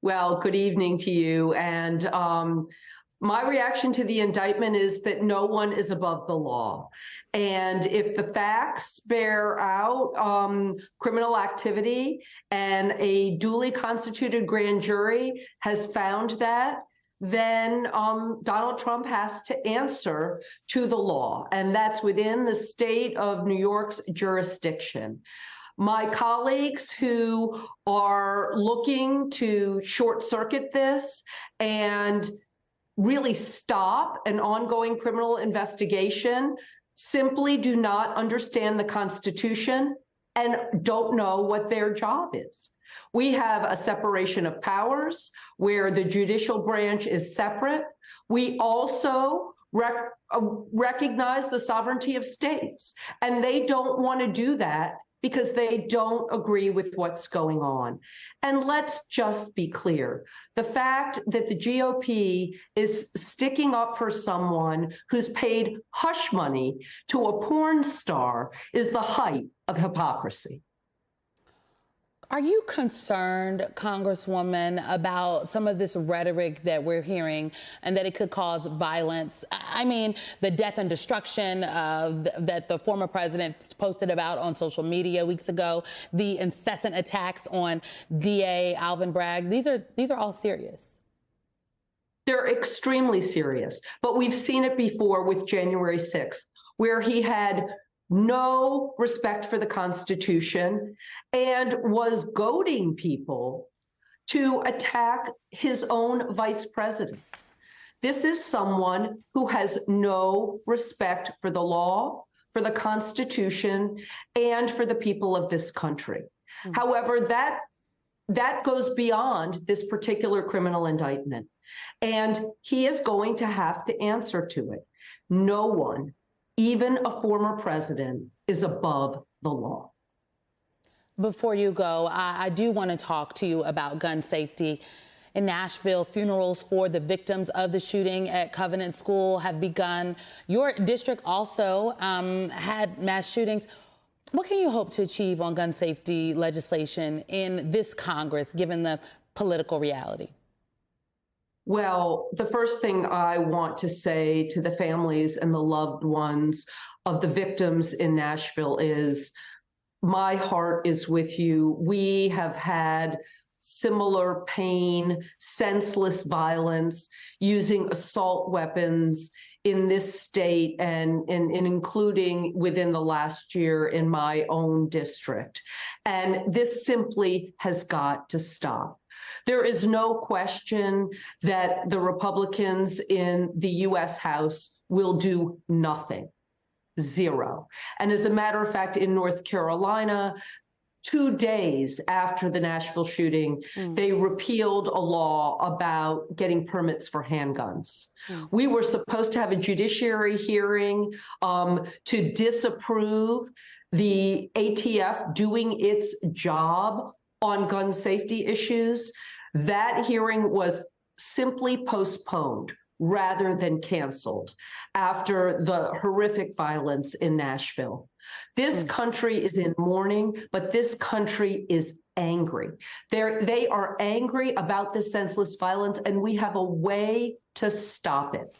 Well, good evening to you. And my reaction to the indictment is that no one is above the law. And if the facts bear out criminal activity and a duly constituted grand jury has found that, then Donald Trump has to answer to the law. And that's within the state of New York's jurisdiction. My colleagues who are looking to short circuit this and really stop an ongoing criminal investigation simply do not understand the Constitution and don't know what their job is. We have a separation of powers where the judicial branch is separate. We also recognize the sovereignty of states, and they don't want to do that because they don't agree with what's going on. And let's just be clear. The fact that the GOP is sticking up for someone who's paid hush money to a porn star is the height of hypocrisy. Are you concerned, Congresswoman, about some of this rhetoric that we're hearing and that it could cause violence? I mean, the death and destruction that the former president posted about on social media weeks ago, the incessant attacks on DA Alvin Bragg. These are all serious. They're extremely serious, but we've seen it before with January 6th, where he had no respect for the Constitution and was goading people to attack his own vice president. This is someone who has no respect for the law, for the Constitution, and for the people of this country. Mm-hmm. However, that goes beyond this particular criminal indictment, and he is going to have to answer to it. No one, even a former president, is above the law. Before you go, I do want to talk to you about gun safety. In Nashville, funerals for the victims of the shooting at Covenant School have begun. Your district also had mass shootings. What can you hope to achieve on gun safety legislation in this Congress, given the political reality? Well, the first thing I want to say to the families and the loved ones of the victims in Nashville is my heart is with you. We have had similar pain, senseless violence, using assault weapons in this state and including within the last year in my own district. And this simply has got to stop. There is no question that the Republicans in the U.S. House will do nothing, zero. And as a matter of fact, in North Carolina, 2 days after the Nashville shooting, they repealed a law about getting permits for handguns. We were supposed to have a judiciary hearing to disapprove the ATF doing its job on gun safety issues. That hearing was simply postponed rather than canceled after the horrific violence in Nashville. This country is in mourning, but this country is angry. They are angry about this senseless violence, and we have a way to stop it.